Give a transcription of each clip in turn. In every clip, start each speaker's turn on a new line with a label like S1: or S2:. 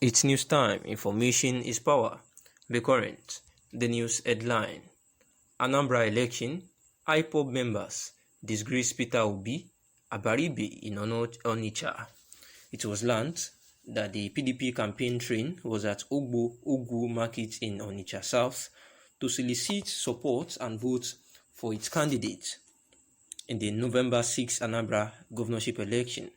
S1: It's news time. Information is power. The current. The news headline. Anambra election. Ipob members disgrace Peter Obi. Abaribe in Onisha. It was learned that the PDP campaign train was at Ogu Market in Onisha South to solicit support and vote for its candidate in the November 6 Anambra governorship election.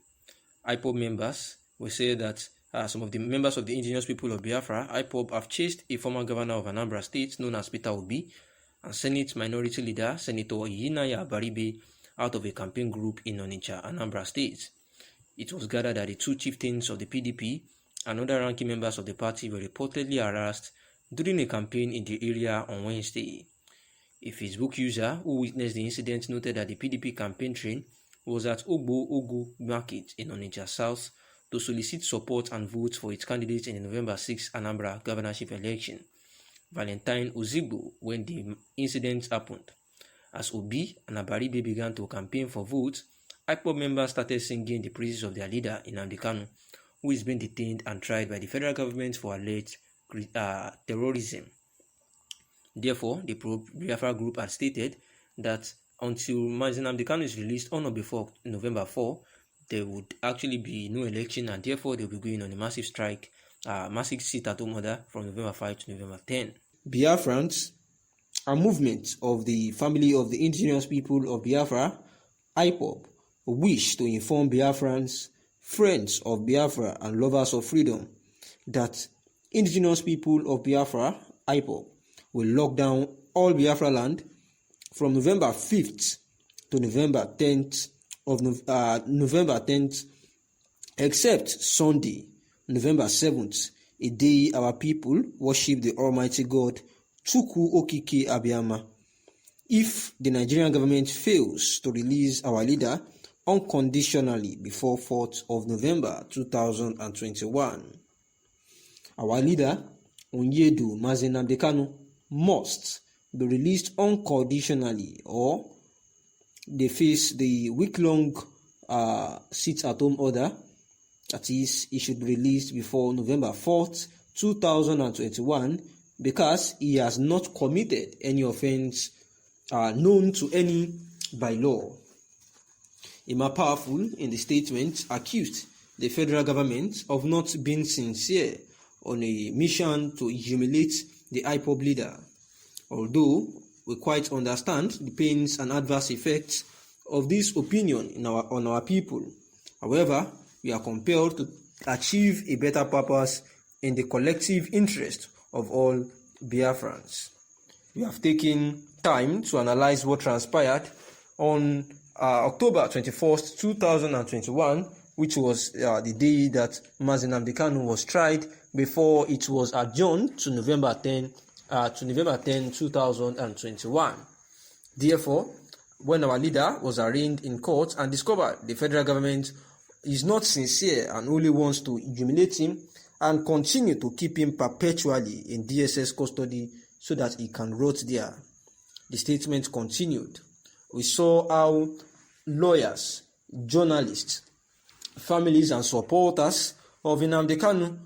S1: Ipob members will say that some of the members of the indigenous people of Biafra, Ipob, have chased a former governor of Anambra State known as Peter Obi and Senate Minority Leader Senator Yinaya Abaribe out of a campaign group in Onisha, Anambra State. It was gathered that the two chieftains of the PDP and other ranking members of the party were reportedly harassed during a campaign in the area on Wednesday. A Facebook user who witnessed the incident noted that the PDP campaign train was at Ogu Market in Onisha South to solicit support and vote for its candidate in the November 6 Anambra governorship election, Valentine Ozigbo, when the incident happened. As Obi and Abaribe began to campaign for votes, Ipob members started singing the praises of their leader, Nnamdi Kanu, who is being detained and tried by the federal government for alleged terrorism. Therefore, the pro-Biafra group had stated that until Nnamdi Kanu is released on or before November 4, there would actually be no election, and therefore they will be going on a massive strike, massive sit-at-home order from November 5 to November 10.
S2: Biafrans, a movement of the family of the indigenous people of Biafra, Ipob, wish to inform Biafrans, friends of Biafra and lovers of freedom, that indigenous people of Biafra, Ipob, will lock down all Biafra land from November 5th to November 10th except Sunday, November 7th, a day our people worship the Almighty God, Chukwu Okike Abiyama. If the Nigerian government fails to release our leader unconditionally before 4th of November 2021, our leader, Onyedu Nnamdi Kanu, must be released unconditionally, or they face the week-long sit-at-home order. That is, he should be released before November 4th, 2021, because he has not committed any offense known to any by law. Emma Powerful, in the statement, accused the federal government of not being sincere on a mission to humiliate the Ipob leader. Although we quite understand the pains and adverse effects of this opinion on our people, however, we are compelled to achieve a better purpose in the collective interest of all Biafrans. We have taken time to analyze what transpired on October 21st, 2021, which was the day that Nnamdi Kanu was tried before it was adjourned to November 10, 2021. Therefore, when our leader was arraigned in court and discovered the federal government is not sincere and only wants to humiliate him and continue to keep him perpetually in DSS custody so that he can rot there. The statement continued. We saw how lawyers, journalists, families and supporters of Nnamdi Kanu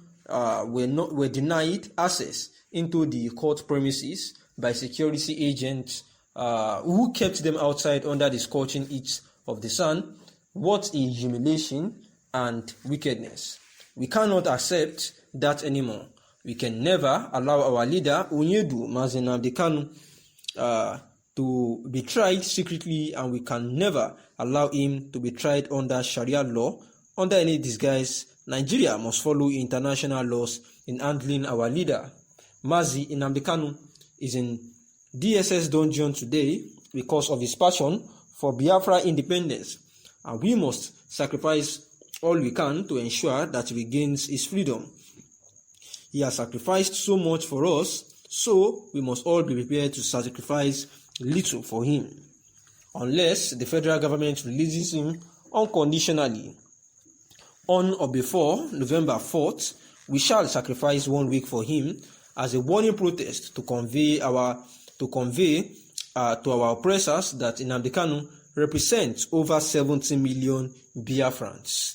S2: were denied access into the court premises by security agents who kept them outside under the scorching heat of the sun. What a humiliation and wickedness. We cannot accept that anymore. We can never allow our leader, Onyedu Nnamdi Kanu, to be tried secretly, and we can never allow him to be tried under Sharia law. Under any disguise, Nigeria must follow international laws in handling our leader. Mazi Nnamdi Kanu is in DSS dungeon today because of his passion for Biafra independence, and we must sacrifice all we can to ensure that he regains his freedom. He has sacrificed so much for us, so we must all be prepared to sacrifice little for him. Unless the federal government releases him unconditionally on or before November 4th, we shall sacrifice 1 week for him as a warning protest to convey to our oppressors that Nnamdi Kanu represents over 70 million Biafrans.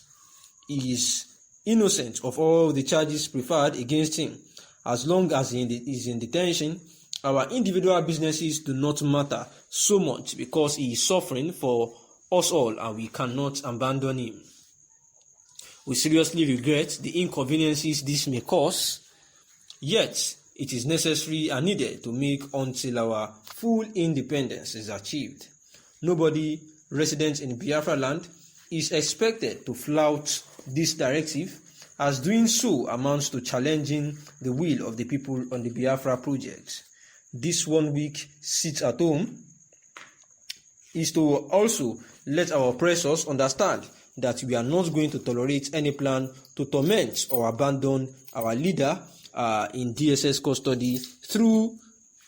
S2: He is innocent of all the charges preferred against him. As long as he is in detention, our individual businesses do not matter so much because he is suffering for us all and we cannot abandon him. We seriously regret the inconveniences this may cause, yet it is necessary and needed to make until our full independence is achieved. Nobody resident in Biafra land is expected to flout this directive, as doing so amounts to challenging the will of the people on the Biafra project. This 1 week sit at home is to also let our oppressors understand that we are not going to tolerate any plan to torment or abandon our leader in DSS custody through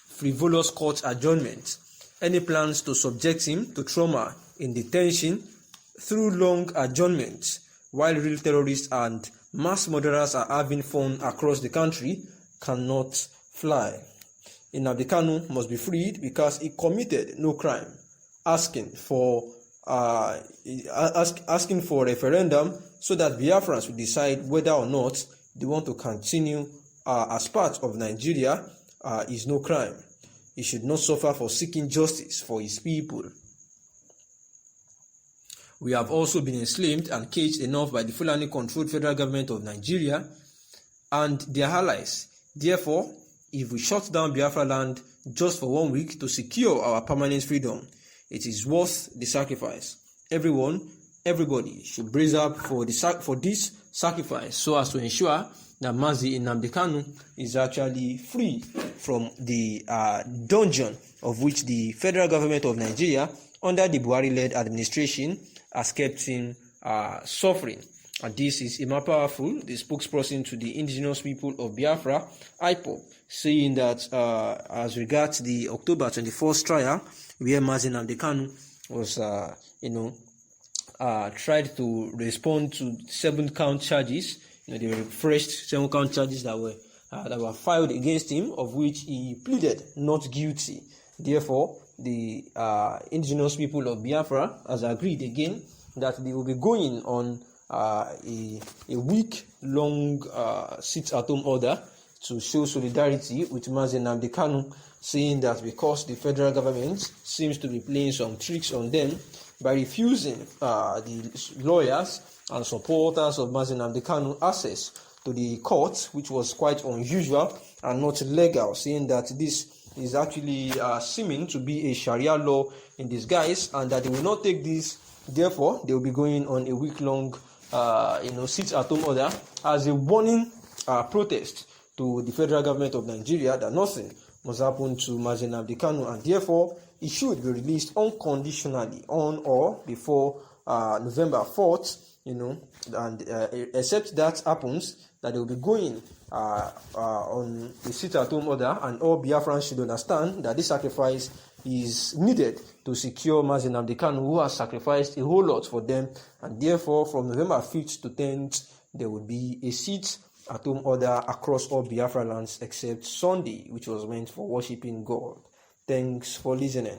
S2: frivolous court adjournment. Any plans to subject him to trauma in detention through long adjournment while real terrorists and mass murderers are having fun across the country cannot fly. Nnamdi Kanu must be freed because he committed no crime. Asking for a referendum so that Biafrans will decide whether or not they want to continue as part of Nigeria is no crime. He should not suffer for seeking justice for his people. We have also been enslaved and caged enough by the Fulani-controlled federal government of Nigeria and their allies. Therefore, if we shut down Biafra land just for 1 week to secure our permanent freedom, it is worth the sacrifice. Everybody should brace up for this sacrifice so as to ensure that Mazi Nnamdi Kanu is actually free from the dungeon of which the federal government of Nigeria under the Buhari-led administration has kept him suffering. And this is Emma Powerful, the spokesperson to the indigenous people of Biafra, Ipob, saying that as regards the October 24th trial, where Mazi Nnamdi Kanu was, tried to respond to 7-count charges, the refreshed 7-count charges that were filed against him, of which he pleaded not guilty. Therefore, the indigenous people of Biafra has agreed again that they will be going on a week-long sit-at-home order to show solidarity with Mazi Nnamdi Kanu, saying that because the federal government seems to be playing some tricks on them by refusing the lawyers and supporters of Mazi Nnamdi Kanu access to the court, which was quite unusual and not legal, saying that this is actually seeming to be a Sharia law in disguise, and that they will not take this. Therefore, they will be going on a week-long, sit-at-home order as a warning protest to the federal government of Nigeria that nothing must happen to Mazi Nnamdi Kanu, and therefore he should be released unconditionally on or before November 4th. And except that happens, that they will be going on the sit-at-home order, and all Biafrans should understand that this sacrifice is needed to secure Mazi Nnamdi Kanu, who has sacrificed a whole lot for them, and therefore from November 5th to 10th, there will be a sit-at-home order across all Biafra lands except Sunday, which was meant for worshipping God. Thanks for listening.